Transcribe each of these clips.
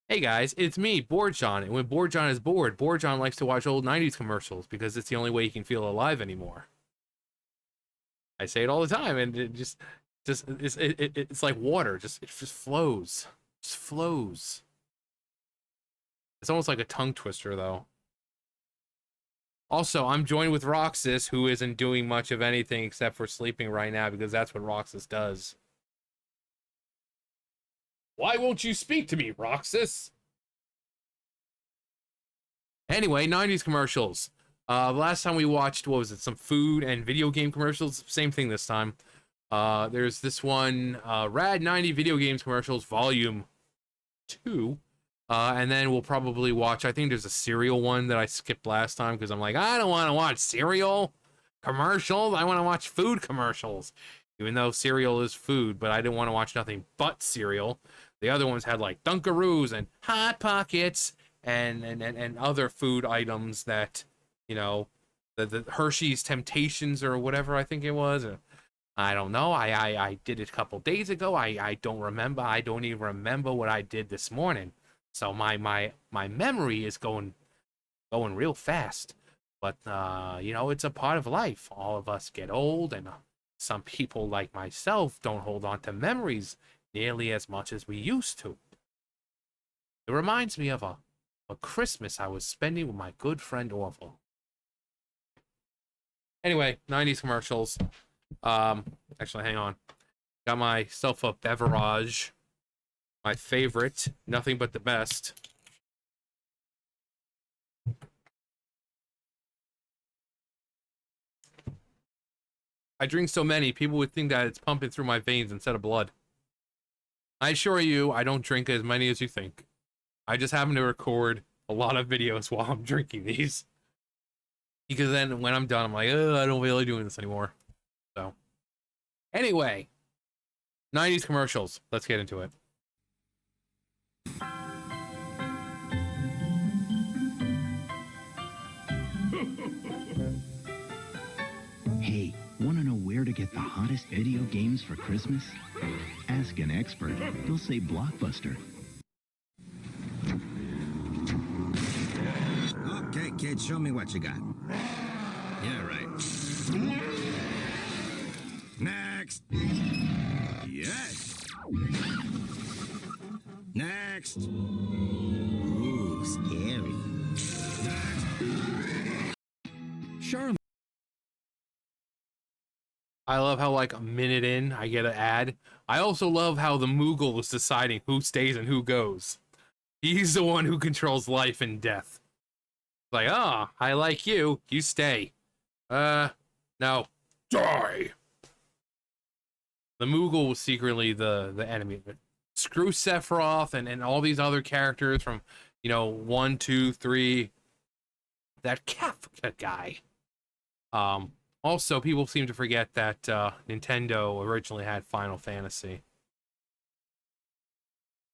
Hey guys, it's me, Board John, and when Board John is bored, Board John likes to watch old 90s commercials because it's the only way he can feel alive anymore. I say it all the time, and it's like water, it just flows. Just flows. It's almost like a tongue twister, though. Also, I'm joined with Roxas, who isn't doing much of anything except for sleeping right now because that's what Roxas does. Why won't you speak to me, Roxas? Anyway, 90s commercials. Last time we watched, what was it, some food and video game commercials? Same thing this time. There's this one, Rad 90 Video Games Commercials, Volume 2. And then we'll probably watch, I think there's a cereal one that I skipped last time because I'm like, I don't want to watch cereal commercials. I want to watch food commercials. Even though cereal is food, but I didn't want to watch nothing but cereal. The other ones had like Dunkaroos and Hot Pockets and other food items that, you know, the Hershey's Temptations or whatever I think it was. Or, I don't know. I did it a couple days ago. I don't remember. I don't even remember what I did this morning. So my memory is going real fast. But you know, it's a part of life. All of us get old, and some people like myself don't hold on to memories nearly as much as we used to. It reminds me of a Christmas I was spending with my good friend Orville. Anyway, 90s commercials. Actually, hang on. Got myself a beverage. My favorite, nothing but the best. I drink so many, people would think that it's pumping through my veins instead of blood. I assure you, I don't drink as many as you think. I just happen to record a lot of videos while I'm drinking these. Because then when I'm done, I'm like, oh, I don't feel like doing this anymore. So, anyway, 90s commercials. Let's get into it. Hey, want to know where to get the hottest video games for Christmas? Ask an expert. They'll say Blockbuster. Okay, kid, show me what you got. Yeah, right. Next. Yes. Next. Ooh, scary. Next. Charlotte. I love how, like, a minute in, I get an ad. I also love how the Moogle is deciding who stays and who goes. He's the one who controls life and death. Like, ah, oh, I like you. You stay. No. Die! The Moogle was secretly the enemy. But screw Sephiroth and all these other characters from, you know, 1, 2, 3. That Kafka guy. Also, people seem to forget that Nintendo originally had Final Fantasy.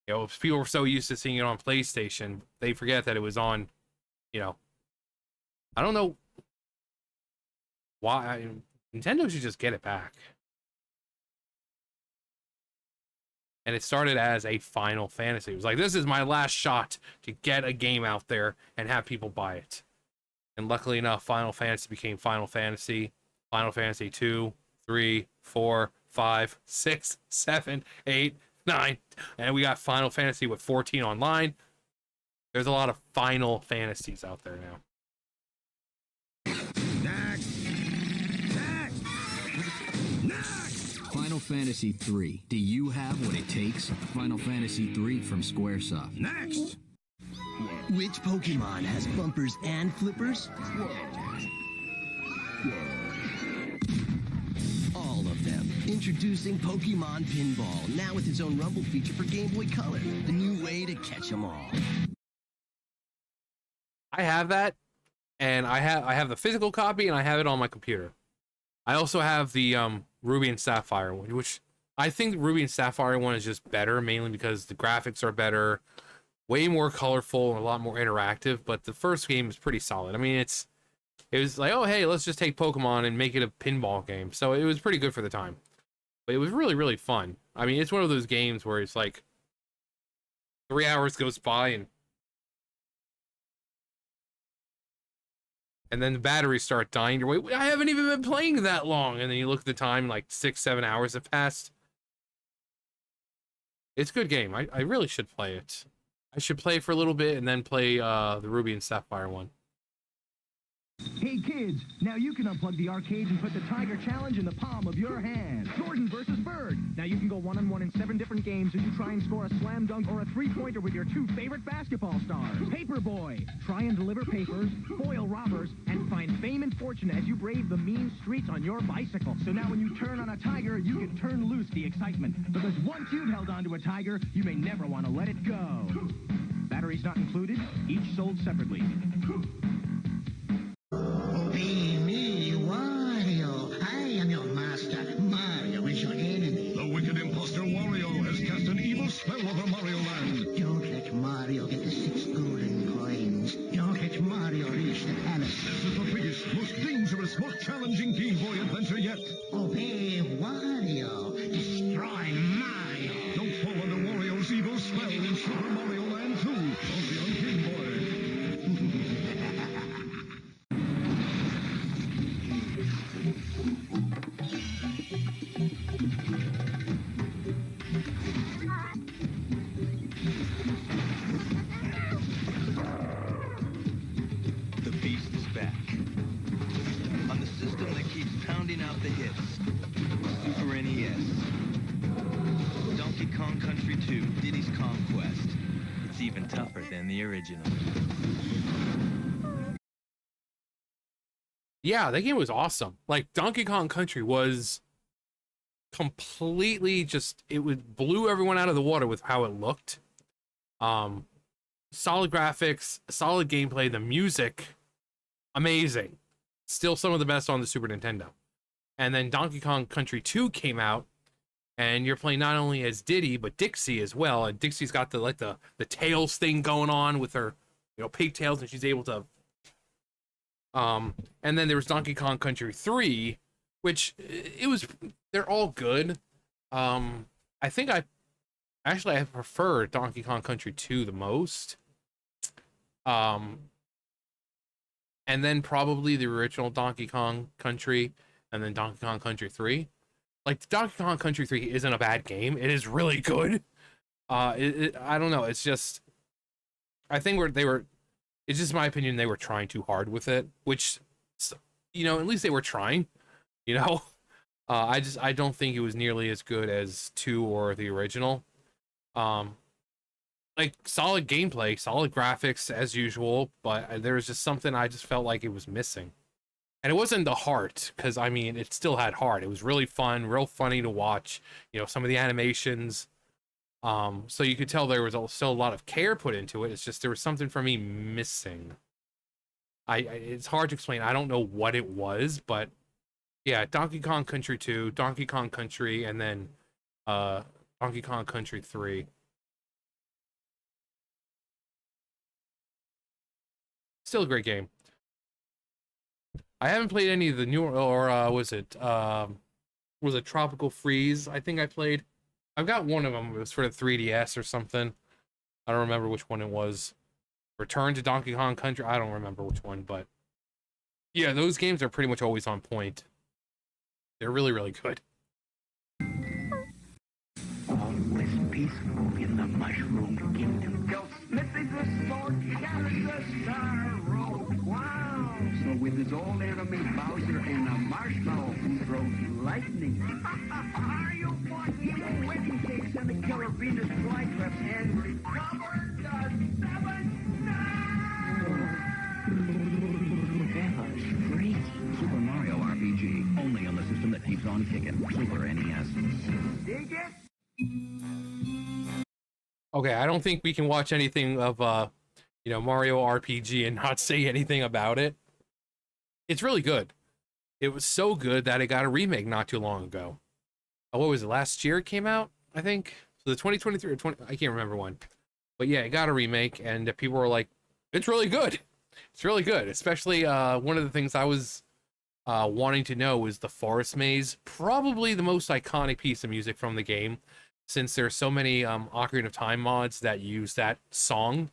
You know, people were so used to seeing it on PlayStation, they forget that it was on, you know, I don't know why. Nintendo should just get it back. And it started as a Final Fantasy. It was like, this is my last shot to get a game out there and have people buy it. And luckily enough, Final Fantasy became Final Fantasy 2, 3, 4, 5, 6, 7, 8, 9. And we got Final Fantasy with 14 online. There's a lot of Final Fantasies out there now. Final Fantasy III. Do you have what it takes? Final Fantasy III from Squaresoft. Next. Which Pokemon has bumpers and flippers? All of them. Introducing Pokemon Pinball, now with its own Rumble feature for Game Boy Color. The new way to catch 'em all. I have that, and I have the physical copy, and I have it on my computer. I also have the Ruby and Sapphire one, which I think the Ruby and Sapphire one is just better, mainly because the graphics are better, way more colorful, and a lot more interactive. But the first game is pretty solid. I mean, it was like, oh hey, let's just take Pokemon and make it a pinball game. So it was pretty good for the time. But it was really, really fun. I mean, it's one of those games where it's like, 3 hours goes by and then the batteries start dying. You're wait, I haven't even been playing that long. And then you look at the time, like 6-7 hours have passed. It's a good game. I really should play it. I should play it for a little bit and then play the Ruby and Sapphire one. Hey kids, now you can unplug the arcade and put the Tiger Challenge in the palm of your hand. Jordan versus Bird. Now you can go one-on-one in 7 different games as you try and score a slam dunk or a three-pointer with your 2 favorite basketball stars. Paperboy. Try and deliver papers, foil robbers, and find fame and fortune as you brave the mean streets on your bicycle. So now when you turn on a tiger, you can turn loose the excitement. Because once you've held onto a tiger, you may never want to let it go. Batteries not included, each sold separately. Obey me, Wario. I am your master. Mario is your enemy. The wicked imposter Wario has cast an evil spell over Mario Land. Don't let Mario get the 6 golden coins. Don't let Mario reach the palace. This is the biggest, most dangerous, most challenging Game Boy adventure yet. Obey Wario. Destroy Mario. Don't fall under Wario's evil spell in Super Mario Land 2, only on Game Boy. The beast is back. On the system that keeps pounding out the hits. Super NES. Donkey Kong Country 2, Diddy's Conquest. It's even tougher than the original. Yeah, that game was awesome. Like, Donkey Kong Country was completely just, it would blew everyone out of the water with how it looked. Solid graphics, solid gameplay, the music, amazing. Still some of the best on the Super Nintendo. And then Donkey Kong Country 2 came out, and you're playing not only as Diddy, but Dixie as well. And Dixie's got the tails thing going on with her, pigtails, and she's able to and then there was Donkey Kong Country 3, which they're all good. I think I prefer Donkey Kong Country 2 the most. And then probably the original Donkey Kong Country, and then Donkey Kong Country 3. Like, Donkey Kong Country 3 isn't a bad game. It is really good. I don't know. It's just, I think it's just my opinion, they were trying too hard with it, which, at least they were trying, I don't think it was nearly as good as 2 or the original. Like, solid gameplay, solid graphics as usual, but there was just something I just felt like it was missing. And it wasn't the heart, because, it still had heart. It was really fun, real funny to watch, some of the animations. So you could tell there was still a lot of care put into it. It's just there was something for me missing. It's hard to explain. I don't know what it was, but yeah, Donkey Kong Country 2, Donkey Kong Country, and then Donkey Kong Country 3. Still a great game. I haven't played any of the newer, or was it Tropical Freeze? I think I played. I've got one of them. It was for the 3DS or something. I don't remember which one it was. Return to Donkey Kong Country. I don't remember which one, but yeah, those games are pretty much always on point. They're really, really good. All was peaceful in the Mushroom Kingdom. Go sniffing the sword, carrying the star road. Wow! So with his old enemy Bowser and a marshmallow who throws lightning. Are you fucking wedding cakes and the killer Venus flytraps and recover the 7 That was freaky. Super Mario RPG, only on the system that keeps on kicking. Super NES. Dig it? Okay, I don't think we can watch anything of Mario RPG and not say anything about it. It's really good. It was so good that it got a remake not too long ago. What was it? Last year it came out, I think. So the 2023 or 20, I can't remember when. But yeah, it got a remake, and people were like, "It's really good. It's really good." Especially one of the things I was wanting to know was the Forest Maze, probably the most iconic piece of music from the game. since there's so many Ocarina of Time mods that use that song.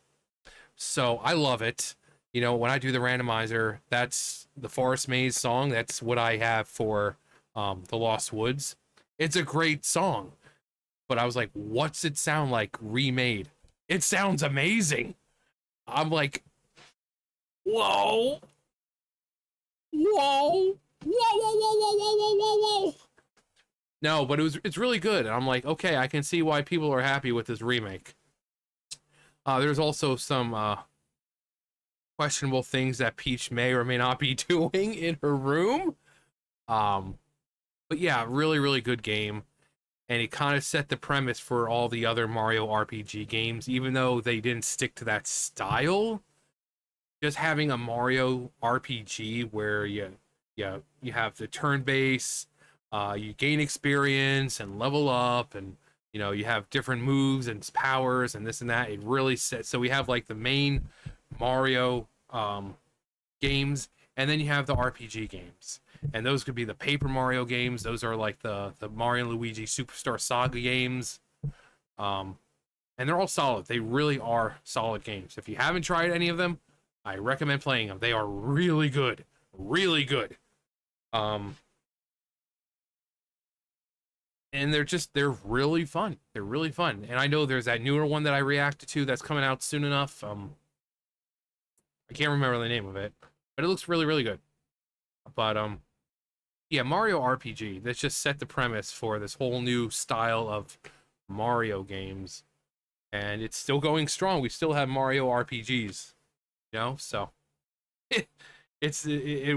So I love it. You know, when I do the randomizer, that's the Forest Maze song. That's what I have for the Lost Woods. It's a great song. But I was like, what's it sound like remade? It sounds amazing. I'm like, whoa. Whoa. Whoa, whoa, whoa, whoa, whoa, whoa, whoa, whoa. No, but it's really good. And I'm like, okay, I can see why people are happy with this remake. There's also some questionable things that Peach may or may not be doing in her room. But yeah, really, really good game. And it kind of set the premise for all the other Mario RPG games, even though they didn't stick to that style. Just having a Mario RPG where you have the turn base, you gain experience and level up, and you know you have different moves and powers and this and that. It really sets. So we have like the main Mario games, and then you have the RPG games. And those could be the Paper Mario games. Those are like the Mario and Luigi Superstar Saga games. And they're all solid. They really are solid games. If you haven't tried any of them, I recommend playing them. They are really good. Really good. And they're really fun. They're really fun. And I know there's that newer one that I reacted to that's coming out soon enough. I can't remember the name of it, but it looks really, really good. But yeah, Mario RPG, that's just set the premise for this whole new style of Mario games. And it's still going strong. We still have Mario RPGs, you know? So it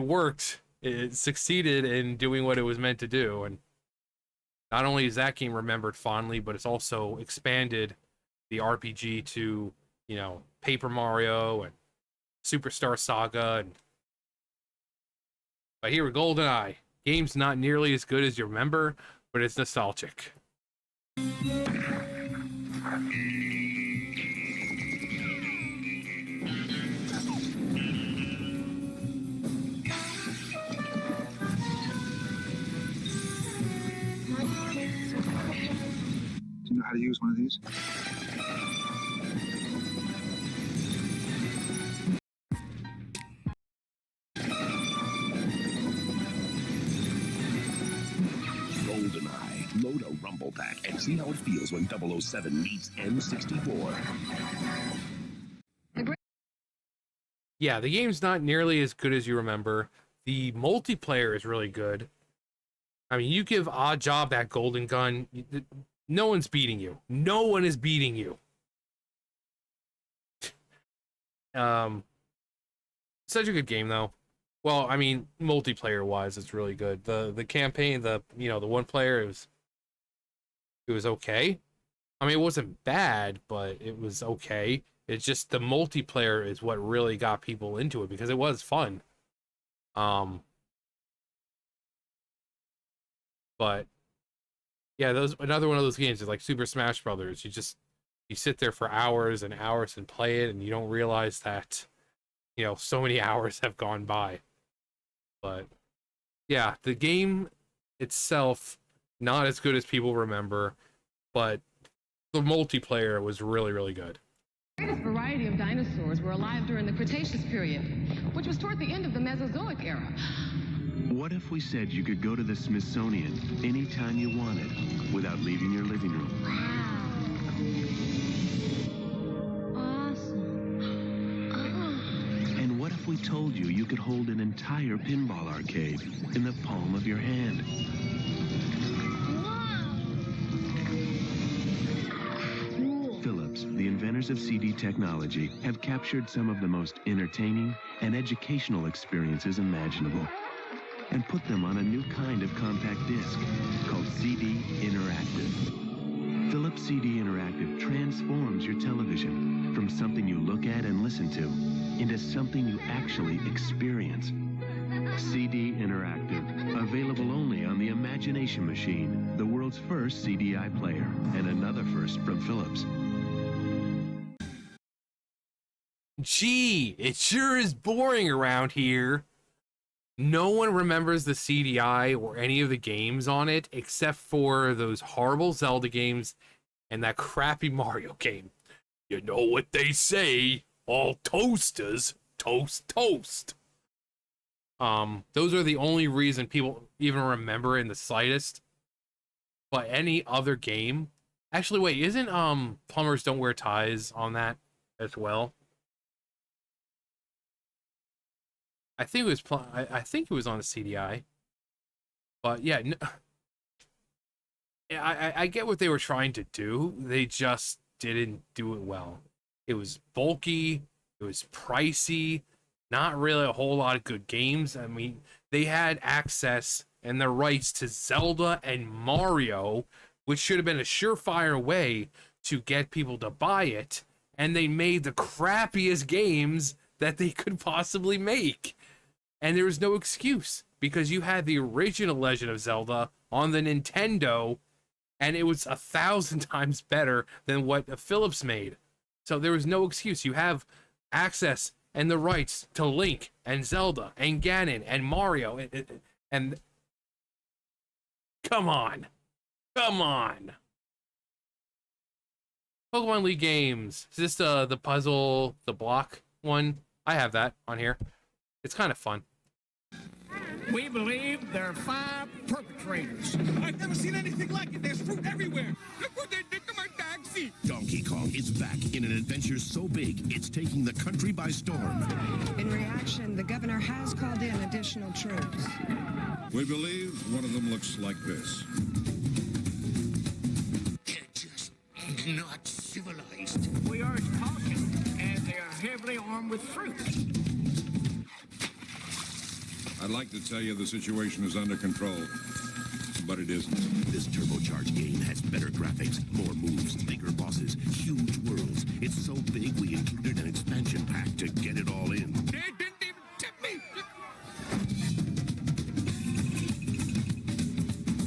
worked. It succeeded in doing what it was meant to do. And not only is that game remembered fondly, but it's also expanded the RPG to, you know, Paper Mario and Superstar Saga. But here with GoldenEye. Game's not nearly as good as you remember, but it's nostalgic. Do you know how to use one of these? GoldenEye. Load a Rumble Pack and see how it feels when 007 meets M64. Yeah, the game's not nearly as good as you remember. The multiplayer is really good. I mean, you give Odd Job that golden gun, no one's beating you. No one is beating you. Such a good game though. Well, I mean, multiplayer wise, it's really good. The campaign, the one player, it was okay. I mean, it wasn't bad, but it was okay. It's just the multiplayer is what really got people into it because it was fun. But yeah, another one of those games is like Super Smash Brothers. You sit there for hours and hours and play it, and you don't realize that, you know, so many hours have gone by. But yeah, the game itself, not as good as people remember, but the multiplayer was really, really good. The greatest variety of dinosaurs were alive during the Cretaceous period, which was toward the end of the Mesozoic era. What if we said you could go to the Smithsonian anytime you wanted without leaving your living room? And what if we told you you could hold an entire pinball arcade in the palm of your hand? Philips, the inventors of CD technology, have captured some of the most entertaining and educational experiences imaginable and put them on a new kind of compact disc called CD Interactive. Philips CD Interactive transforms your television from something you look at and listen to into something you actually experience. CD Interactive, available only on the Imagination Machine, the world's first CDI player, and another first from Philips. Gee, it sure is boring around here. No one remembers the CDI or any of the games on it except for those horrible Zelda games and that crappy Mario game. You know what they say, all toasters toast toast. Those are the only reason people even remember in the slightest. But any other game, actually, wait, isn't Plumbers Don't Wear Ties on that as well? I think it was I think it was on the CDI. But yeah, I get what they were trying to do. They just didn't do it well. It was bulky. It was pricey. Not really a whole lot of good games. I mean, they had access and the rights to Zelda and Mario, which should have been a surefire way to get people to buy it. And they made the crappiest games that they could possibly make. And there was no excuse because you had the original Legend of Zelda on the Nintendo, and it was 1,000 times better than what Philips made. So there was no excuse. You have access and the rights to Link and Zelda and Ganon and Mario and come on. Pokemon League games. Is this the puzzle, the block one? I have that on here. It's kind of fun. We believe there are 5 perpetrators. I've never seen anything like it. There's fruit everywhere. Look what they did to my taxi. Donkey Kong is back in an adventure so big, it's taking the country by storm. In reaction, the governor has called in additional troops. We believe one of them looks like this. They're just not civilized. We urge caution, and they are heavily armed with fruit. I'd like to tell you the situation is under control, but it isn't. This turbocharged game has better graphics, more moves, bigger bosses, huge worlds. It's so big we included an expansion pack to get it all in. They didn't even tip me!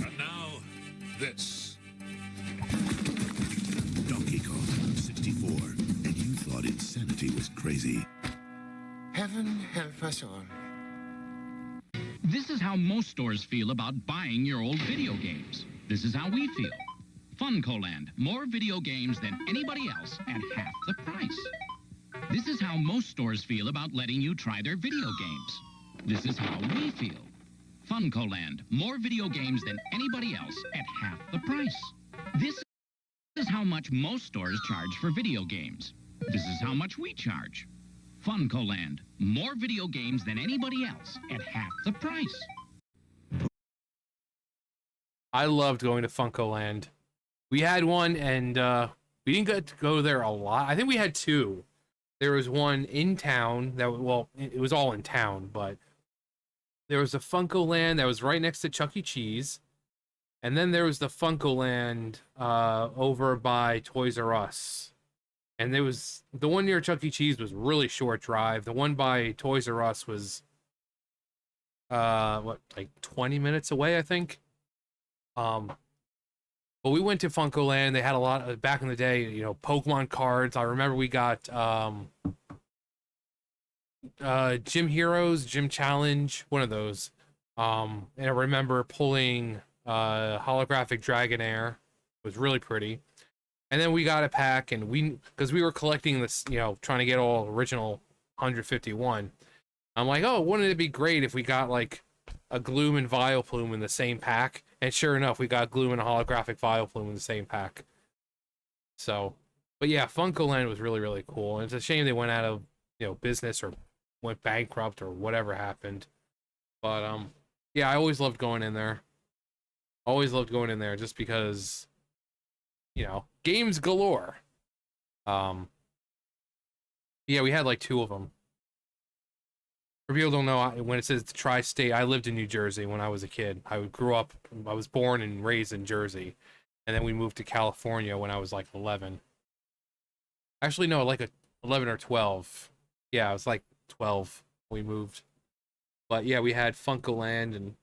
And now, this. Donkey Kong 64. And you thought insanity was crazy. Heaven help us all. This is how most stores feel about buying your old video games. This is how we feel. Funcoland, more video games than anybody else at half the price. This is how most stores feel about letting you try their video games. This is how we feel. Funcoland, more video games than anybody else at half the price. This is how much most stores charge for video games. This is how much we charge. Funcoland, more video games than anybody else at half the price. I loved going to Funcoland. We had one, and we didn't get to go there a lot. I think we had 2. There was one in town that, well, it was all in town, but there was a Funcoland that was right next to Chuck E. Cheese. And then there was the Funcoland over by Toys R Us. And there was the one near Chuck E. Cheese was really short drive. The one by Toys R Us was like 20 minutes away, I think. But we went to Funcoland. They had a lot of, back in the day, you know, Pokemon cards. I remember we got Gym Heroes, Gym Challenge, one of those. And I remember pulling holographic Dragonair. It was really pretty. And then we got a pack, and because we were collecting this, you know, trying to get all original 151. I'm like, oh, wouldn't it be great if we got like a Gloom and Vileplume in the same pack? And sure enough, we got Gloom and a holographic Vileplume in the same pack. So, but yeah, Funcoland was really, really cool. And it's a shame they went out of, you know, business or went bankrupt or whatever happened. But yeah, I always loved going in there. Always loved going in there just because, you know, games galore. Yeah, we had like 2 of them. For people who don't know, when it says tri-state, I lived in New Jersey when I was a kid. I was born and raised in Jersey. And then we moved to California when I was like 11. Actually, no, like 11 or 12. Yeah, I was like 12 when we moved. But yeah, we had Funcoland, and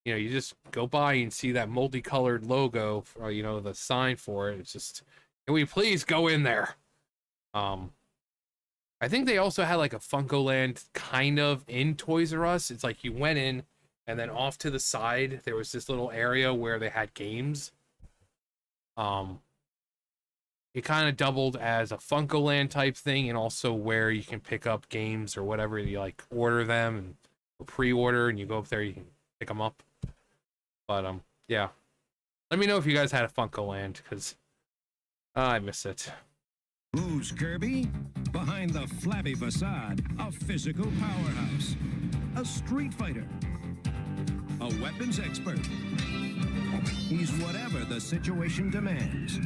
you know, you just go by and see that multicolored logo, for, you know, the sign for it. It's just, can we please go in there? I think they also had like a Funko Land kind of in Toys R Us. It's like you went in, and then off to the side there was this little area where they had games. It kind of doubled as a Funko Land type thing, and also where you can pick up games or whatever. You like order them and or pre-order, and you go up there, you can pick them up. But yeah, let me know if you guys had a Funko Land, because I miss it. Who's Kirby? Behind the flabby facade, a physical powerhouse, a street fighter, a weapons expert. He's whatever the situation demands.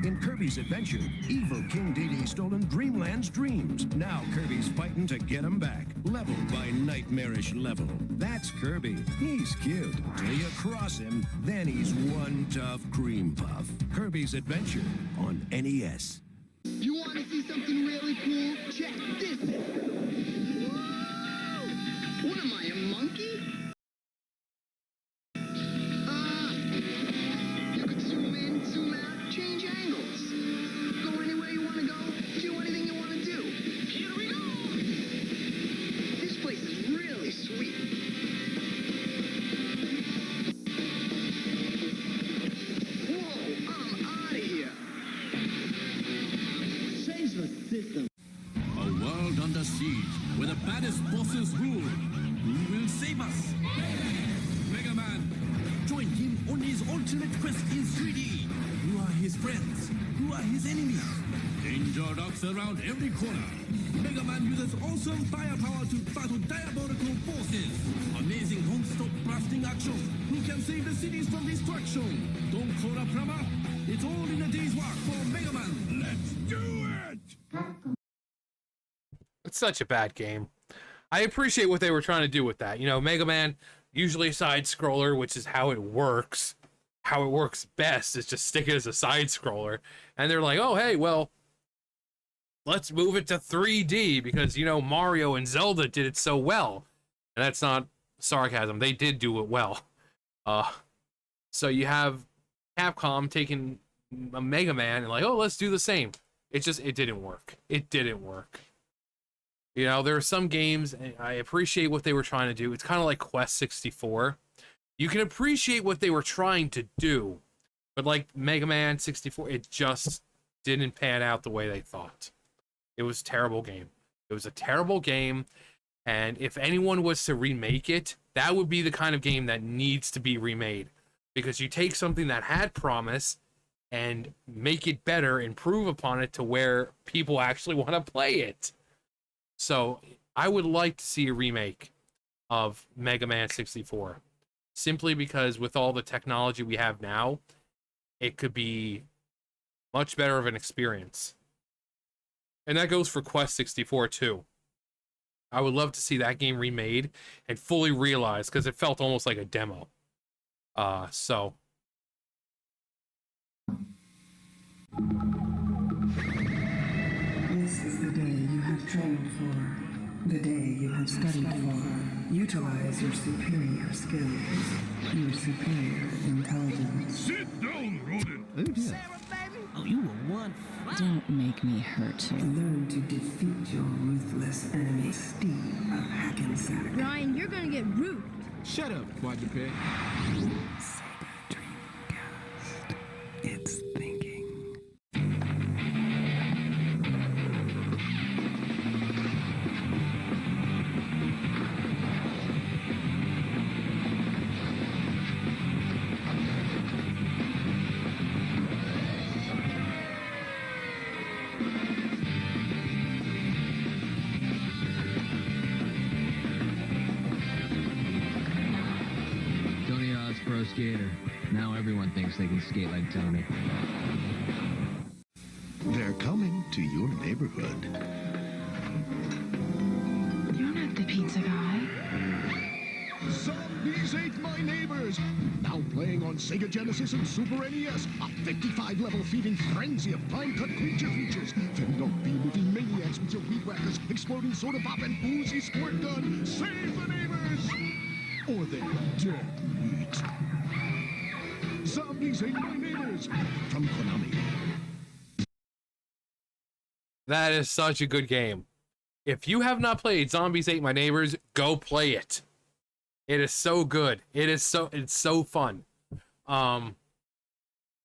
In Kirby's Adventure, evil King Dedede's stolen Dreamland's dreams. Now Kirby's fighting to get him back, level by nightmarish level. That's Kirby. He's cute. Till you cross him, then he's one tough cream puff. Kirby's Adventure on NES. You want to see something really cool? Check this out. Whoa! What am I, a monkey? You could zoom in, zoom out, change angles. Go anywhere you want to go, do anything you want to do. Here we go! This place is really sweet. Whoa, I'm out of here. Change the system. A world under siege, where the baddest bosses rule. Who will save us? Mega Man! Join him on his ultimate quest in 3D. Who are his friends? Who are his enemies? Danger lurks around every corner. Mega Man uses awesome firepower to battle diabolical forces. Amazing non-stop blasting action. Who can save the cities from destruction? Don't call a plumber. It's all in a day's work for Mega Man. Let's do it! It's such a bad game. I appreciate what they were trying to do with that. You know, Mega Man, usually a side scroller, which is how it works. How it works best is just stick it as a side scroller. And they're like, oh, hey, well, let's move it to 3D because, you know, Mario and Zelda did it so well. And that's not sarcasm. They did do it well. So you have Capcom taking a Mega Man and like, oh, let's do the same. It didn't work. It didn't work. You know, there are some games, and I appreciate what they were trying to do. It's kind of like Quest 64. You can appreciate what they were trying to do, but like Mega Man 64, it just didn't pan out the way they thought. It was a terrible game. It was a terrible game, and if anyone was to remake it, that would be the kind of game that needs to be remade. Because you take something that had promise and make it better, improve upon it to where people actually want to play it. So I would like to see a remake of Mega Man 64, simply because with all the technology we have now, it could be much better of an experience. And that goes for Quest 64 too. I would love to see that game remade and fully realized, because it felt almost like a demo. So this is the day you have trained for, the day you have studied for. Utilize your superior skills, your superior intelligence. Sit down, rodent! Oh dear. Oh, you were one. Don't make me hurt you. Learn to defeat your ruthless enemy, Steve of Hackensack. Ryan, you're gonna get roofed. Shut up, quadruped. Sega Dreamcast. It's thinking. Pro skater. Now everyone thinks they can skate like Tony. They're coming to your neighborhood. You're not the pizza guy. Zombies ate my neighbors! Now playing on Sega Genesis and Super NES, a 55-level feeding frenzy of time-cut creature features, fending off B-movie maniacs with your weed whackers, exploding soda pop, and boozy squirt gun. Save the neighbors! Or they're dead meat. Zombies ate my neighbors! From Konami. that is such a good game. If you have not played Zombies Ate My Neighbors, go play it. It is so good. It's so fun.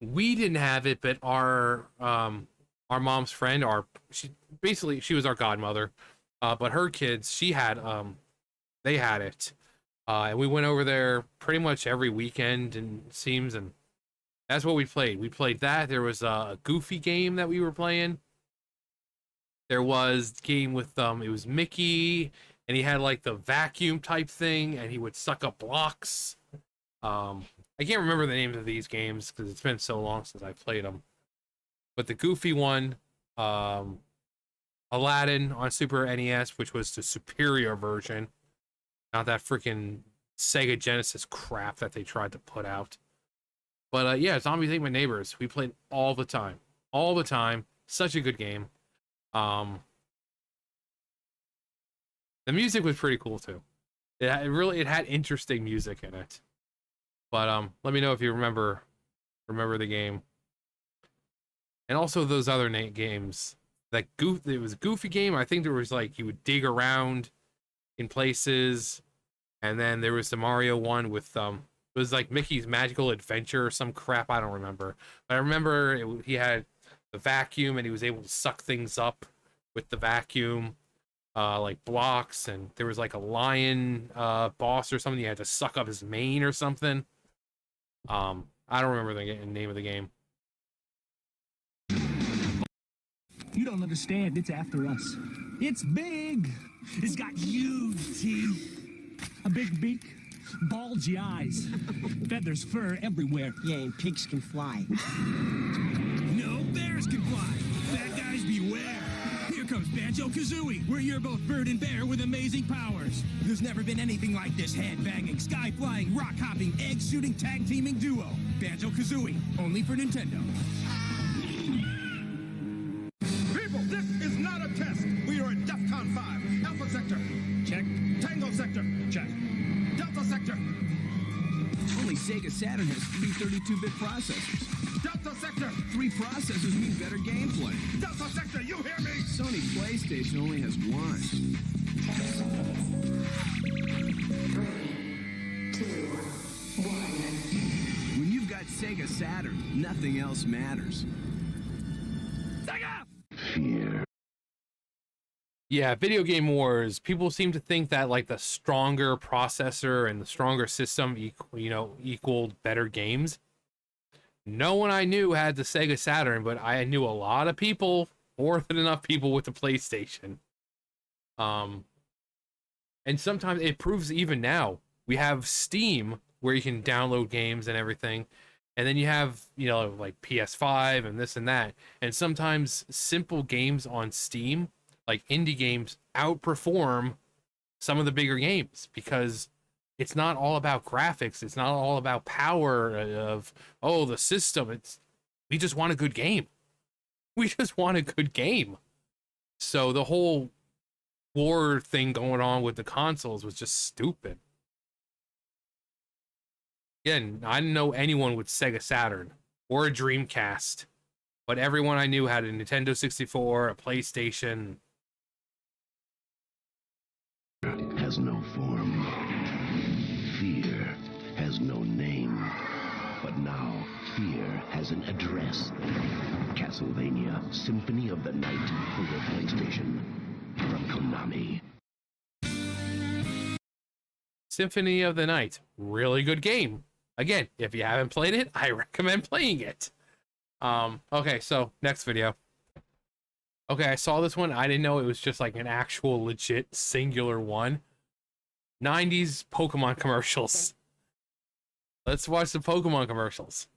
We didn't have it, but our mom's friend, she was our godmother, but her kids, they had it. And we went over there pretty much every weekend, and it seems, and that's what we played. We played that. There was a Goofy game that we were playing. There was a game with it was Mickey, and he had like the vacuum type thing, and he would suck up blocks. I can't remember the names of these games because it's been so long since I played them. But the Goofy one, Aladdin on Super NES, which was the superior version, not that freaking Sega Genesis crap that they tried to put out. But yeah, Zombies Ate My Neighbors. We played all the time. Such a good game. The music was pretty cool too. It had interesting music in it. But let me know if you remember the game. And also those other games. It was a Goofy game. I think there was like you would dig around in places, and then there was the Mario one with it was like Mickey's Magical Adventure or some crap. I don't remember, but I remember he had the vacuum and he was able to suck things up with the vacuum, like blocks, and there was like a lion boss or something. You had to suck up his mane or something. I don't remember the name of the game. You don't understand. It's after us. It's big. It's got huge teeth, a big beak, bulgy eyes, feathers, fur everywhere. Yeah, and pigs can fly. No, bears can fly. Bad guys beware. Here comes Banjo-Kazooie, where you're both bird and bear with amazing powers. There's never been anything like this head-banging, sky-flying, rock-hopping, egg-shooting, tag-teaming duo. Banjo-Kazooie, only for Nintendo. People, this is not a test. We are at DEFCON 5. Alpha Sector. Check. Tango Sector. Check. Delta Sector. Only Sega Saturn has 3 32-bit processors. Delta Sector. 3 processors mean better gameplay. Delta Sector, you hear me? Sony PlayStation only has 1. 3, 2, 1. When you've got Sega Saturn, nothing else matters. Sega! Fear. Yeah, Video Game Wars. People seem to think that like the stronger processor and the stronger system equaled better games. No one I knew had the Sega Saturn, but I knew a lot of people, more than enough people with the PlayStation. And sometimes it proves even now. We have Steam where you can download games and everything. And then you have, like PS5 and this and that. And sometimes simple games on Steam, like indie games, outperform some of the bigger games because it's not all about graphics. It's not all about power of, the system. We just want a good game. We just want a good game. So the whole war thing going on with the consoles was just stupid. Again, I didn't know anyone with Sega Saturn or a Dreamcast, but everyone I knew had a Nintendo 64, a PlayStation. Has no form. Fear has no name. But now, fear has an address. Castlevania Symphony of the Night for your PlayStation. From Konami. Symphony of the Night. Really good game. Again, if you haven't played it, I recommend playing it. Okay, so next video. Okay, I saw this one. I didn't know it was just like an actual legit singular one. 90s Pokemon commercials. Let's watch the Pokemon commercials.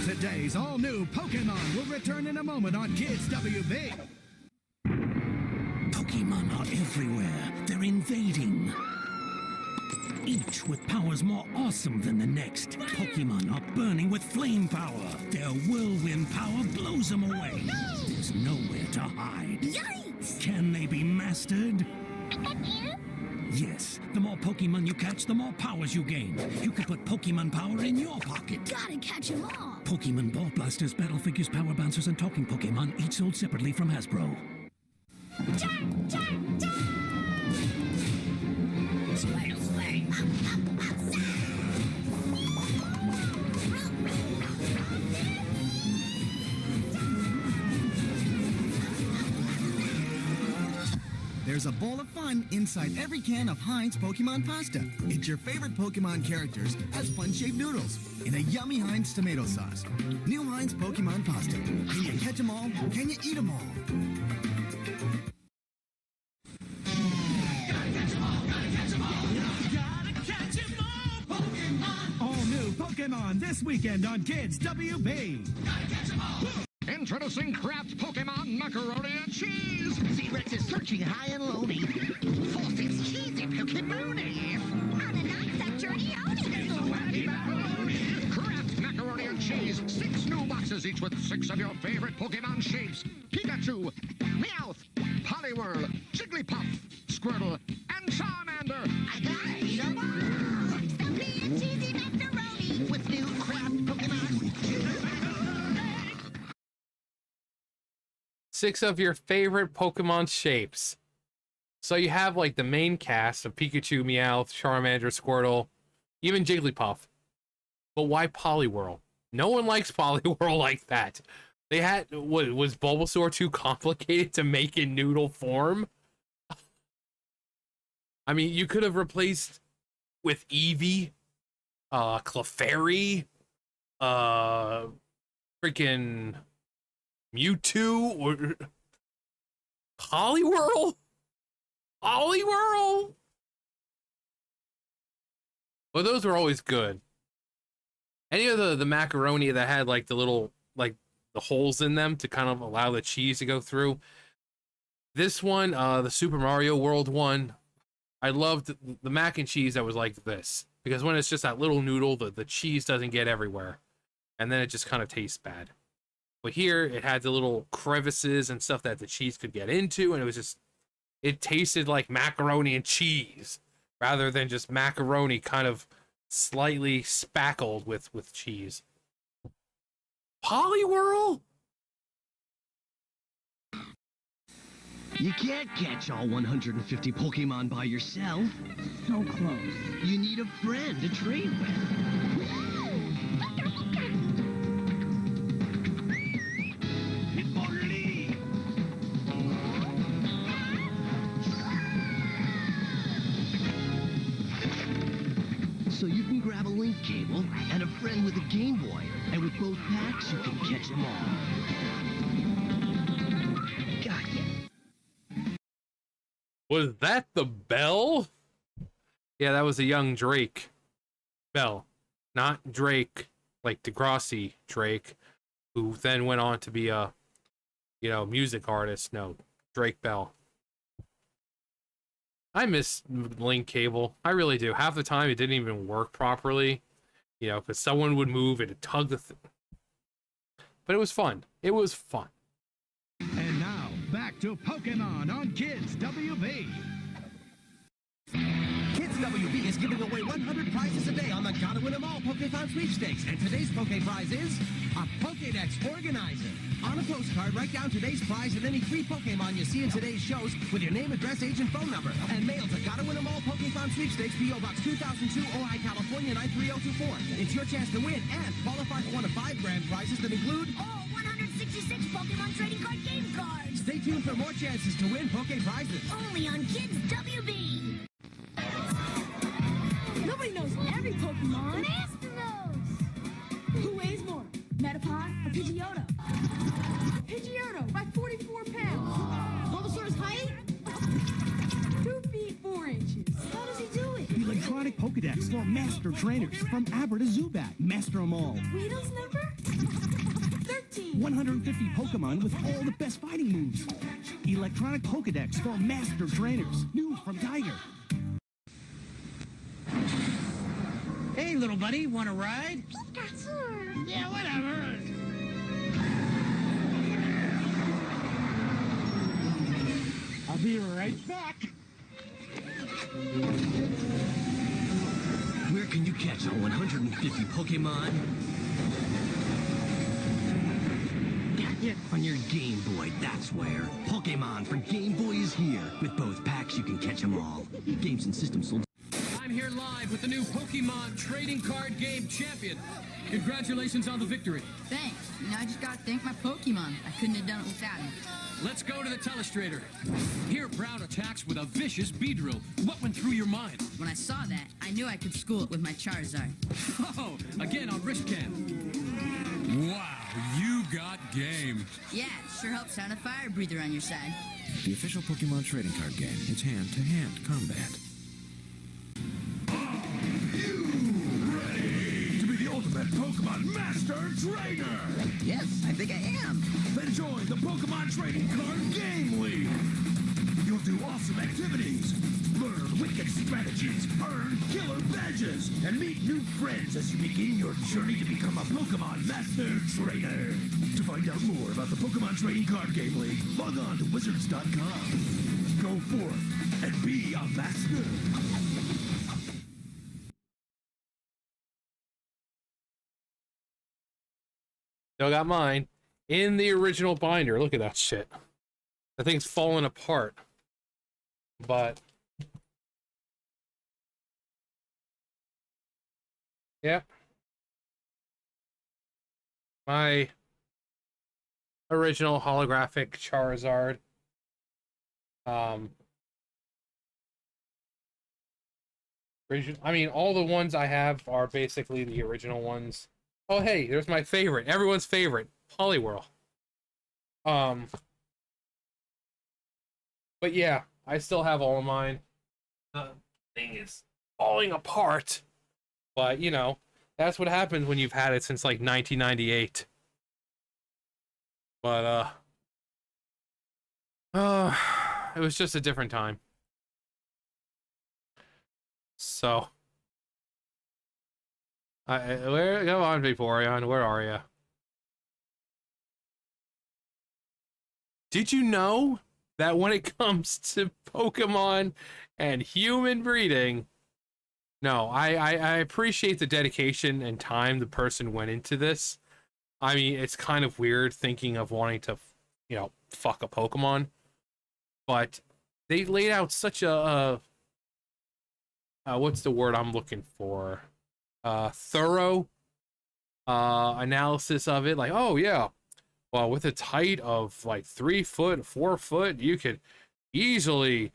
Today's all-new Pokemon will return in a moment on Kids WB. Pokemon are everywhere. They're invading. Each with powers more awesome than the next. Pokemon are burning with flame power. Their whirlwind power blows them away. There's nowhere to hide. Yikes! Can they be mastered? Yes, the more Pokemon you catch, the more powers you gain. You can put Pokemon power in your pocket. Gotta catch 'em all. Pokemon Ball Blasters, Battle Figures, Power Bouncers, and Talking Pokemon, each sold separately from Hasbro. Slay, slay. There's a bowl of fun inside every can of Heinz Pokemon pasta. It's your favorite Pokemon characters as fun-shaped noodles in a yummy Heinz tomato sauce. New Heinz Pokemon pasta. Can you catch 'em all? Can you eat 'em all? All new Pokemon this weekend on Kids WB. Introducing Kraft Pokemon Macaroni and Cheese! Z-Rex is searching high and low. For this cheesy Pokemon. On a non-sectory Kraft Macaroni and Cheese! 6 new boxes, each with 6 of your favorite Pokemon shapes. Pikachu, Meowth, Poliwhirl, Jigglypuff, Squirtle, and Charmander! I gotta eat 'em all! Stuffy and cheesy macaroni With new Kraft Pokemon. 6 of your favorite Pokemon shapes. So you have like the main cast of Pikachu, Meowth, Charmander, Squirtle, even Jigglypuff. But why Poliwhirl? No one likes Poliwhirl like that. They had, what, was Bulbasaur too complicated to make in noodle form? I mean, you could have replaced with Eevee, Clefairy, freaking Mewtwo, or Poliwhirl? Poliwhirl? Well, those were always good. Any of the macaroni that had like the little, like the holes in them to kind of allow the cheese to go through. This one, the Super Mario World one, I loved the mac and cheese that was like this. Because when it's just that little noodle, the cheese doesn't get everywhere. And then it just kind of tastes bad. But here, it had the little crevices and stuff that the cheese could get into, and it was just, it tasted like macaroni and cheese, rather than just macaroni kind of slightly spackled with cheese. Poliwhirl? You can't catch all 150 Pokemon by yourself. So close. You need a friend to train with. So you can grab a link cable and a friend with a Game Boy, and with both packs you can catch them all. Got ya. Was that the Bell? Yeah, that was a young Drake. Bell. Not Drake, like Degrassi Drake, who then went on to be a, music artist. No, Drake Bell. I miss link cable. I really do. Half the time it didn't even work properly, because someone would move, it'd tug the thing. But it was fun. It was fun. And now, back to Pokemon on Kids WB. Kids WB is giving away 100 prizes a day on the Gotta Win 'Em All Pokefon Sweepstakes. And today's Poke Prize is a Pokédex Organizer. On a postcard, write down today's prize and any 3 Pokemon you see in today's shows with your name, address, age, and phone number. And mail to Gotta Win 'Em All Pokefon Sweepstakes, P.O. Box 2002, Ojai, California, 93024. It's your chance to win and qualify for one of 5 grand prizes that include all 166 Pokemon trading card game cards. Stay tuned for more chances to win Poke Prizes. Only on Kids WB. Nobody knows every Pokemon. Master knows. Who weighs more, Metapod or Pidgeotto? Pidgeotto by 44 pounds. Bulbasaur's height? 2 feet 4 inches. How does he do it? Electronic Pokedex for Master Trainers from Abra to Zubat. Master 'em all. Weedle's number? 13. 150 Pokemon with all the best fighting moves. Electronic Pokedex for Master Trainers. New from Tiger. Hey, little buddy, want a ride? Pikachu. Yeah, whatever. I'll be right back. Where can you catch all 150 Pokemon? Got it? On your Game Boy, that's where. Pokemon for Game Boy is here. With both packs, you can catch them all. Games and systems sold. I'm here live with the new Pokemon Trading Card Game Champion. Congratulations on the victory. Thanks. You know, I just gotta thank my Pokemon. I couldn't have done it without him. Let's go to the telestrator. Here, Brown attacks with a vicious Beedrill. What went through your mind? When I saw that, I knew I could school it with my Charizard. Oh, again on wrist cam. Wow, you got game. Yeah, it sure helps having a fire breather on your side. The official Pokemon trading card game. It's hand-to-hand combat. Ultimate Pokemon Master Trainer! Yes, I think I am. Then join the Pokemon Trading Card Game League. You'll do awesome activities, learn wicked strategies, earn killer badges, and meet new friends as you begin your journey to become a Pokemon Master Trainer. To find out more about the Pokemon Trading Card Game League, log on to Wizards.com. Go forth and be a master. Still got mine in the original binder. Look at that shit. The thing's falling apart. But yeah, my original holographic Charizard. I mean, all the ones I have are basically the original ones. Oh, hey, there's my favorite. Everyone's favorite. Poliwhirl. But yeah, I still have all of mine. The thing is falling apart. But, you know, that's what happens when you've had it since, like, 1998. But, it was just a different time. So... where? Go on, Vaporeon. Where are you? Did you know that when it comes to Pokemon and human breeding, no, I appreciate the dedication and time the person went into this. I mean, it's kind of weird thinking of wanting to, you know, fuck a Pokemon, but they laid out such a what's the word I'm looking for? Thorough analysis of it. Like, oh yeah, well, with its height of like 3 foot, 4 foot, you could easily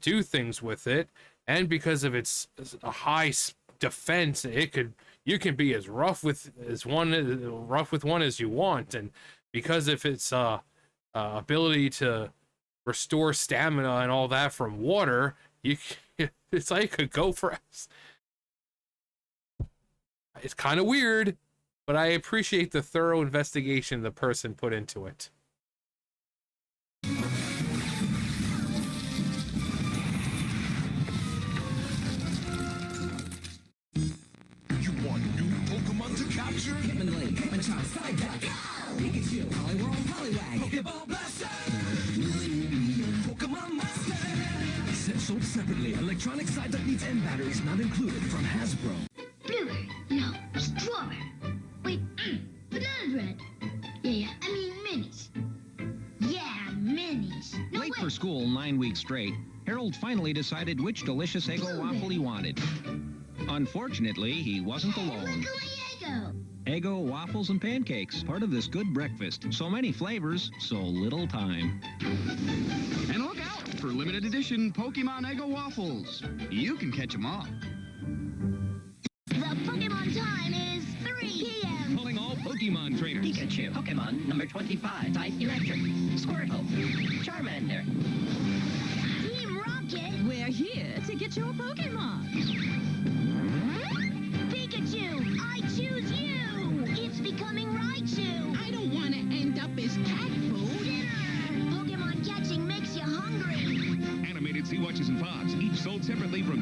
do things with it, and because of its high defense, you can be as rough with one as you want, and because of its ability to restore stamina and all that from water, it's like it could go for. It's kind of weird, but I appreciate the thorough investigation the person put into it. You want new Pokemon to capture? Hitmonlee, Hitmonchan, Psyduck, Pikachu, Poliwhirl, Poliwag, Pokeball Blaster, Pokemon Master. Sold separately, electronic Psyduck needs end batteries not included from Hasbro. Blueberry. No. Strawberry. Wait. Banana bread. Yeah. I mean minis. Yeah, minis. No Late way. for school 9 weeks straight, Harold finally decided which delicious Eggo waffle he wanted. Unfortunately, he wasn't alone. Eggo. Eggo waffles and pancakes, part of this good breakfast. So many flavors, so little time. And look out for limited edition Pokemon Eggo waffles. You can catch them all. The Pokemon time is 3 p.m. Calling all Pokemon trainers. Pikachu, Pokemon number 25, type Electric, Squirtle, Charmander. Team Rocket. We're here to get your Pokemon. Pikachu, I choose you. It's becoming Raichu. I don't want to end up as cat food. Dinner. Pokemon catching makes you hungry. Animated Sea-Watches and Fobs, each sold separately from...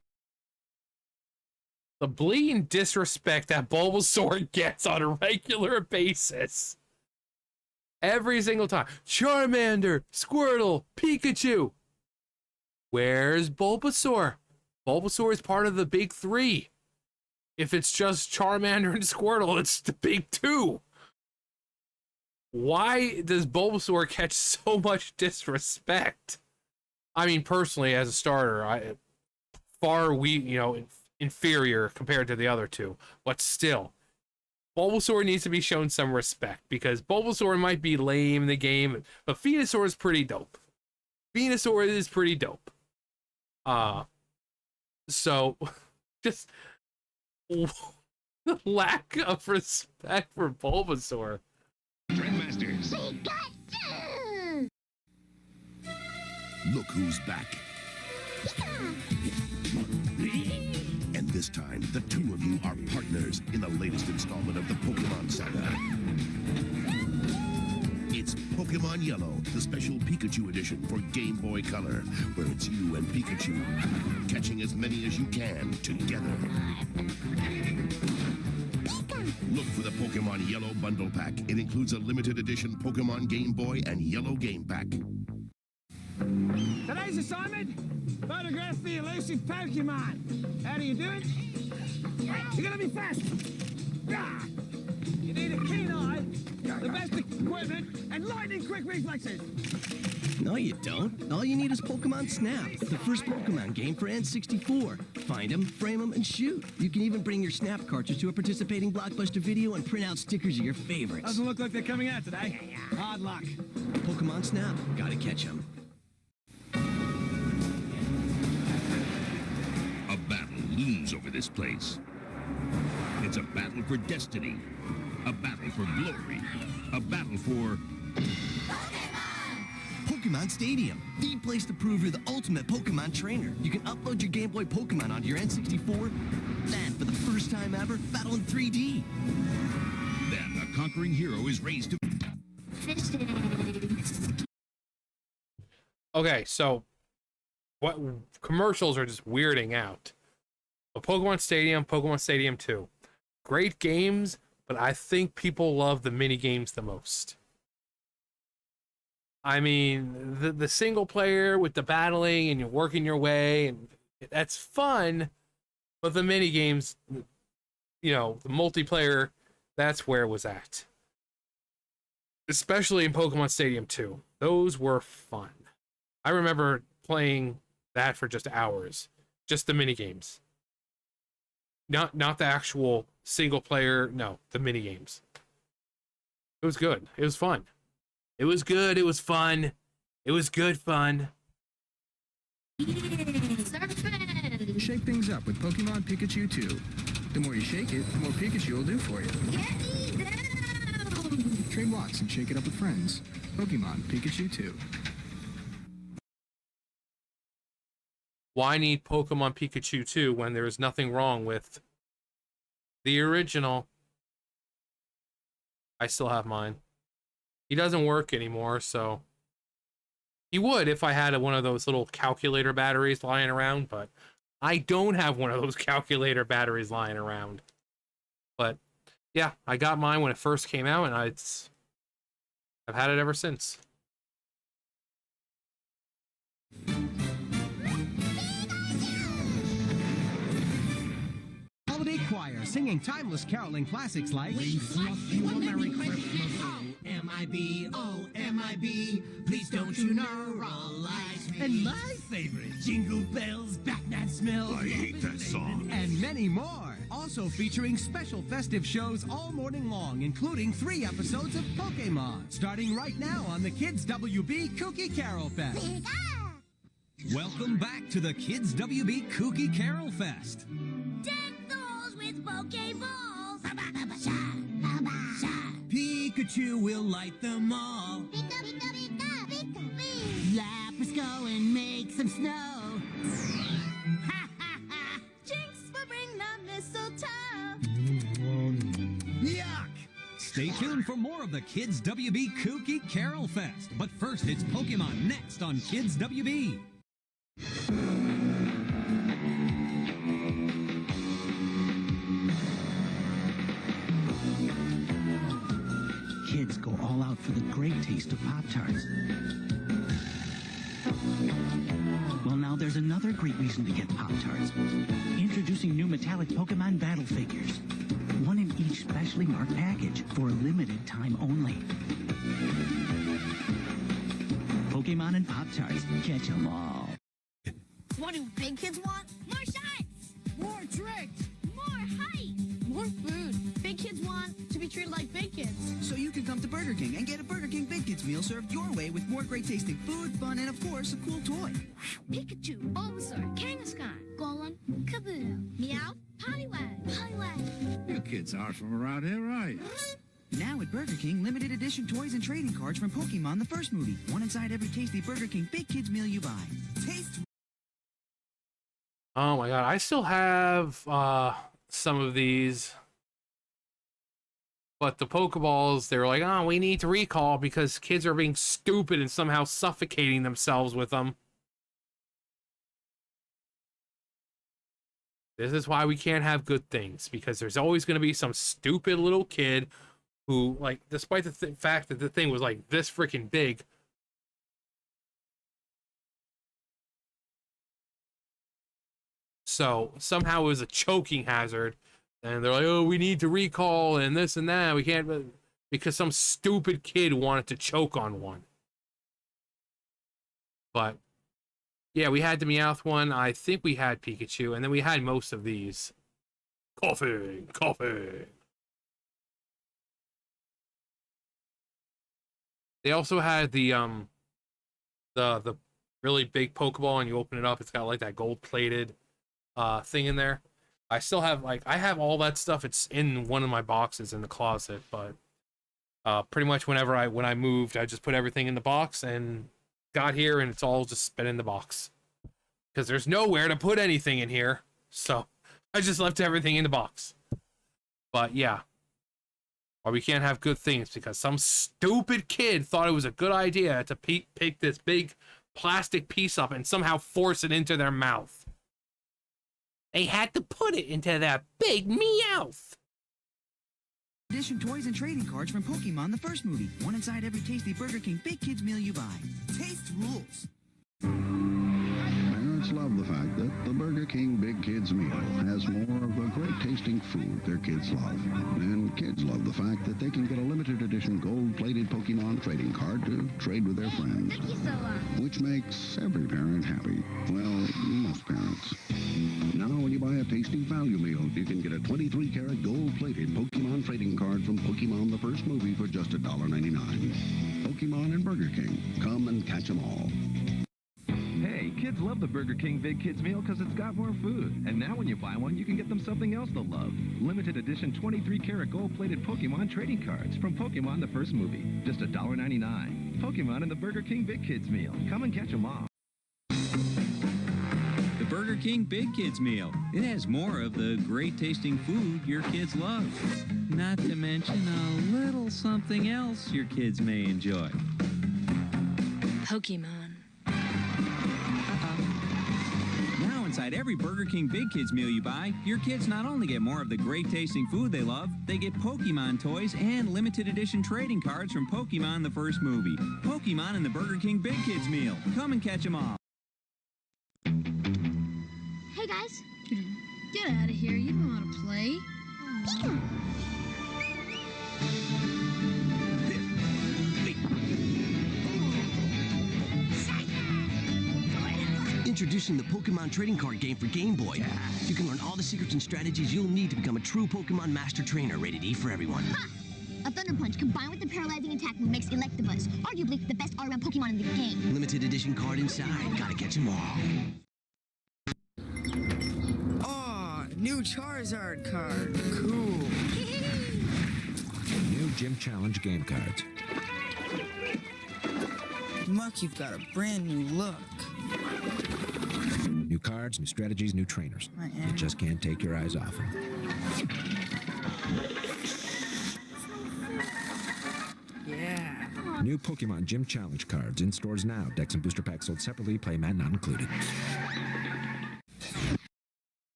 The blatant disrespect that Bulbasaur gets on a regular basis. Every single time. Charmander, Squirtle, Pikachu. Where's Bulbasaur? Bulbasaur is part of the big three. If it's just Charmander and Squirtle, it's the big two. Why does Bulbasaur catch so much disrespect? I mean, personally, as a starter, inferior compared to the other two. But still, Bulbasaur needs to be shown some respect because Bulbasaur might be lame in the game, but Venusaur is pretty dope. Venusaur is pretty dope. So just lack of respect for Bulbasaur. Trendmasters. Look who's back. And this time, the two of you are partners in the latest installment of the Pokemon saga. It's Pokemon Yellow, the special Pikachu edition for Game Boy Color, where it's you and Pikachu catching as many as you can together. Look for the Pokemon Yellow Bundle Pack. It includes a limited edition Pokemon Game Boy and Yellow Game Pack. Today's assignment, photograph the elusive Pokemon. How do you do it? You gotta be fast. You need a keen eye, the best equipment, and lightning-quick reflexes. No, you don't. All you need is Pokemon Snap, the first Pokemon game for N64. Find them, frame them, and shoot. You can even bring your Snap cartridge to a participating Blockbuster Video and print out stickers of your favorites. Doesn't look like they're coming out today. Hard luck. Pokemon Snap, gotta catch them. A battle looms over this place. It's a battle for destiny, a battle for glory, a battle for Pokemon Stadium, the place to prove you're the ultimate Pokemon trainer. You can upload your Game Boy Pokemon onto your N64, then for the first time ever, battle in 3D. Then a conquering hero is raised to... Okay, so what commercials are just weirding out. So Pokemon Stadium 2. Great games, but I think people love the mini games the most. I mean, the single player with the battling and you're working your way, and that's fun, but the mini games, the multiplayer, that's where it was at. Especially in Pokemon Stadium 2. Those were fun. I remember playing that for just hours. Just the mini games. Not the actual single player, no, the mini games. It was good. It was fun. It was good. It was fun. It was good fun. Shake things up with Pokemon Pikachu 2. The more you shake it, the more Pikachu will do for you. Trade blocks and shake it up with friends. Pokemon Pikachu 2. Why need Pokemon Pikachu 2 when there is nothing wrong with the original? I still have mine. He doesn't work anymore, so... He would if I had one of those little calculator batteries lying around, but I don't have one of those calculator batteries lying around. But, yeah, I got mine when it first came out, and I've had it ever since. Holiday Choir singing timeless caroling classics like We fluff you a Merry Christmas. Oh, M.I.B., oh, M.I.B., please don't you neuralize me. And my favorite, Jingle Bells, Batman Smells. I hate that song. And many more. Also featuring special festive shows all morning long, including 3 episodes of Pokemon. Starting right now on the Kids WB Kooky Carol Fest. Welcome back to the Kids WB Kooky Carol Fest. Deck the halls with Pokeballs. Pikachu will light them all. Pika, pika, pika, pika, pika. Lapras go and make some snow. Ha ha ha. Jinx will bring the mistletoe. Yuck! Stay tuned for more of the Kids WB Kooky Carol Fest. But first, it's Pokemon next on Kids WB. Kids go all out for the great taste of Pop-Tarts. Well, now there's is another great reason to get Pop-Tarts. Introducing new metallic Pokemon battle figures. One in each specially marked package for a limited time only. Pokemon and Pop-Tarts. Catch 'em all. What do big kids want? More shots! More tricks! More height! More food! Big kids want to be treated like big kids. So you can come to Burger King and get a Burger King Big Kids meal served your way with more great tasting food, fun, and of course, a cool toy. Pikachu, Bulbasaur, Kangaskhan, Golem, Kabuto, Meow, Poliwag. You kids are from around here, right? Now at Burger King, limited edition toys and trading cards from Pokemon the first movie. One inside every tasty Burger King Big Kids meal you buy. Taste. Oh my god, I still have some of these. But the Pokeballs, they were like, oh, we need to recall because kids are being stupid and somehow suffocating themselves with them. This is why we can't have good things, because there's always going to be some stupid little kid who, like, despite the fact that the thing was like this freaking big, so somehow it was a choking hazard, and they're like, oh, we need to recall and this and that. We can't, because some stupid kid wanted to choke on one. But yeah, we had the Meowth one. I think we had Pikachu, and then we had most of these. Coughing. They also had the really big Pokeball, and you open it up, it's got like that gold-plated thing in there. I still have, like, I have all that stuff. It's in one of my boxes in the closet, but pretty much when I moved, I just put everything in the box and got here, and it's all just been in the box because there's nowhere to put anything in here, so I just left everything in the box. But yeah, or we can't have good things because some stupid kid thought it was a good idea to pick this big plastic piece up and somehow force it into their mouth. They had to put it into that big Meowth. Edition toys and trading cards from Pokemon the first movie. One inside every tasty Burger King Big Kids meal you buy. Taste rules. Parents love the fact that the Burger King Big Kids meal has more of the great tasting food their kids love. And kids love the fact that they can get a limited edition gold-plated Pokemon trading card to trade with their friends. Which makes every parent happy. Well, most parents. Now when you buy a tasty value meal, you can get a 23-karat gold-plated Pokemon trading card from Pokemon the first movie for just $1.99. Pokemon and Burger King. Come and catch 'em all. Hey, kids love the Burger King Big Kids meal because it's got more food. And now when you buy one, you can get them something else they'll love. Limited edition 23-karat gold-plated Pokemon trading cards from Pokemon the first movie. Just $1.99. Pokemon and the Burger King Big Kids meal. Come and catch 'em all. The Burger King Big Kids meal. It has more of the great tasting food your kids love. Not to mention a little something else your kids may enjoy. Pokemon. Now inside every Burger King Big Kids meal you buy, your kids not only get more of the great tasting food they love, they get Pokemon toys and limited edition trading cards from Pokemon the first movie. Pokemon and the Burger King Big Kids meal. Come and catch 'em all. Hey guys. Get out of here. You don't know how to play. Introducing the Pokemon trading card game for Game Boy. You can learn all the secrets and strategies you'll need to become a true Pokemon Master Trainer, rated E for everyone. Ha! A Thunder Punch combined with the paralyzing attack move makes Electabuzz arguably the best all-around Pokemon in the game. Limited edition card inside. Gotta catch 'em all. Oh, new Charizard card. Cool. New Gym Challenge game cards. Muck, you've got a brand new look. New cards, new strategies, new trainers. You just can't take your eyes off them. Yeah. New Pokemon Gym Challenge cards in stores now. Decks and booster packs sold separately. Play mat not included.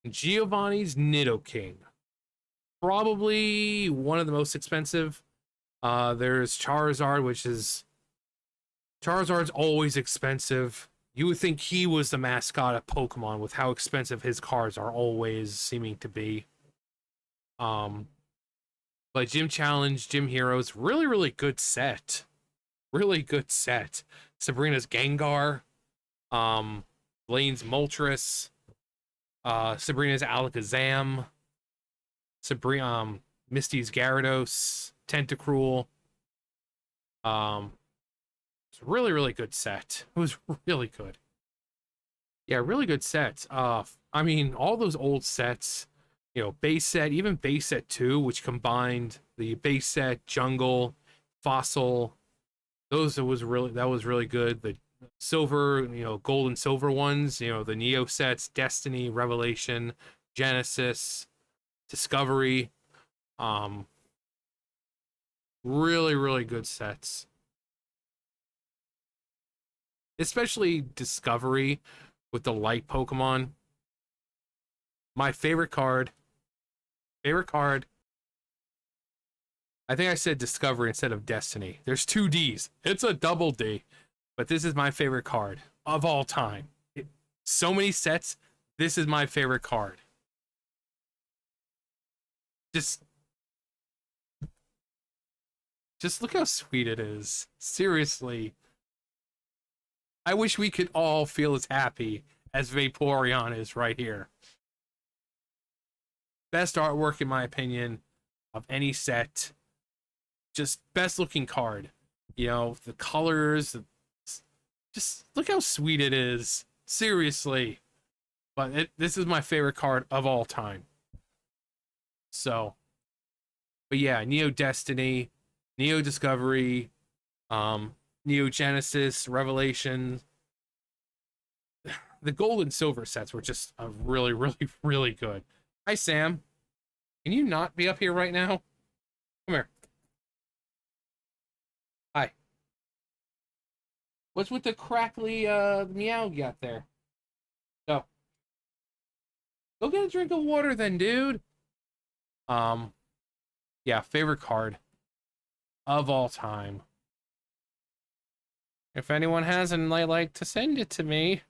Giovanni's Nidoking. Probably one of the most expensive. There's Charizard, which is... Charizard's always expensive. You would think he was the mascot of Pokemon with how expensive his cards are always seeming to be. But Gym Challenge, Gym Heroes, really, really good set. Really good set. Sabrina's Gengar, Blaine's Moltres, Sabrina's Alakazam, Misty's Gyarados, Tentacruel. It's a really, really good set. It was really good. Yeah, really good sets. I mean, all those old sets, you know, base set, even base set 2, which combined the base set, jungle, fossil. That was really good. The silver, you know, gold and silver ones, you know, the Neo sets, Destiny, Revelation, Genesis, Discovery. Really, really good sets. Especially Discovery with the light Pokemon. My favorite card. I think I said Discovery instead of Destiny. There's 2 Ds. It's a double D. But this is my favorite card of all time. So many sets. This is my favorite card. Just look how sweet it is. Seriously. I wish we could all feel as happy as Vaporeon is right here. Best artwork, in my opinion, of any set. Just best looking card. You know, the colors. Just look how sweet it is. Seriously. But this is my favorite card of all time. So. But yeah, Neo Destiny, Neo Discovery, Neo Genesis, Revelation. The gold and silver sets were just really, really, really good. Hi, Sam. Can you not be up here right now? Come here. Hi. What's with the crackly meow you got there? Go. Go get a drink of water then, dude. Yeah, favorite card of all time. If anyone hasn't, I'd like to send it to me.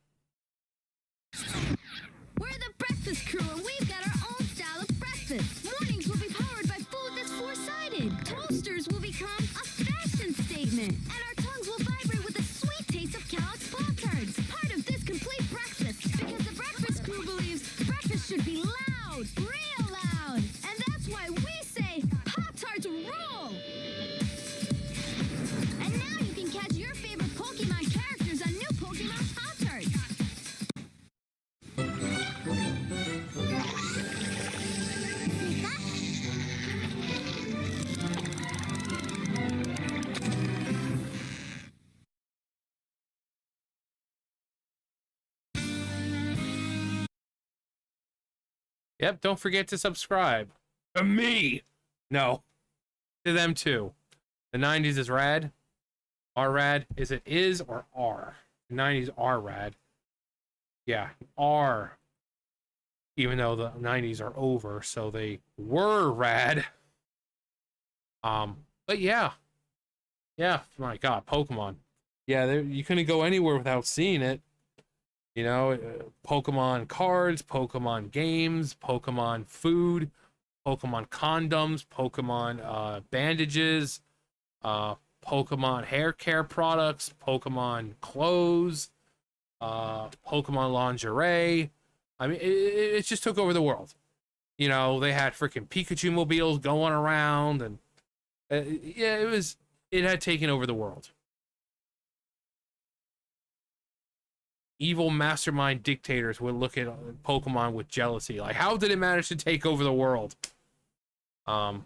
We're the Breakfast Crew, and we've got our own style of breakfast. Mornings will be powered by food that's four-sided. Toasters will become a fashion statement. And our tongues will vibrate with the sweet taste of Kellogg's Pop-Tarts. Part of this complete breakfast, because the Breakfast Crew believes breakfast should be loud, real loud. And that's why we say Pop-Tarts rule. And now you can catch your favorite Pokemon characters on new Pokemon Pop-Tarts. Yep, don't forget to subscribe. To me! No. To them too. The 90s is rad. Are rad. Is it is or are? The 90s are rad. Yeah, are. Even though the 90s are over, so they were rad. But yeah. Yeah, my god, Pokemon. Yeah, you couldn't go anywhere without seeing it. You know, Pokemon cards, Pokemon games, Pokemon food, Pokemon condoms, Pokemon bandages, Pokemon hair care products, Pokemon clothes, Pokemon lingerie. I mean, it just took over the world. You know, they had freaking Pikachu mobiles going around, and yeah, it had taken over the world. Evil mastermind dictators would look at Pokemon with jealousy. Like, how did it manage to take over the world? But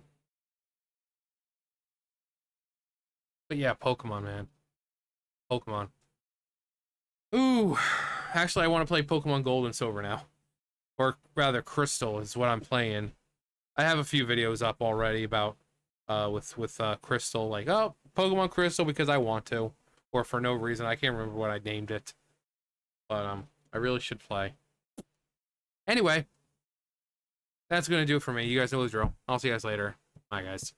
yeah, Pokemon, man. Pokemon. Ooh. Actually, I want to play Pokemon Gold and Silver now. Or rather, Crystal is what I'm playing. I have a few videos up already about with Crystal. Like, oh, Pokemon Crystal because I want to. Or for no reason. I can't remember what I named it. But I really should play. Anyway, that's going to do it for me. You guys know the drill. I'll see you guys later. Bye, guys.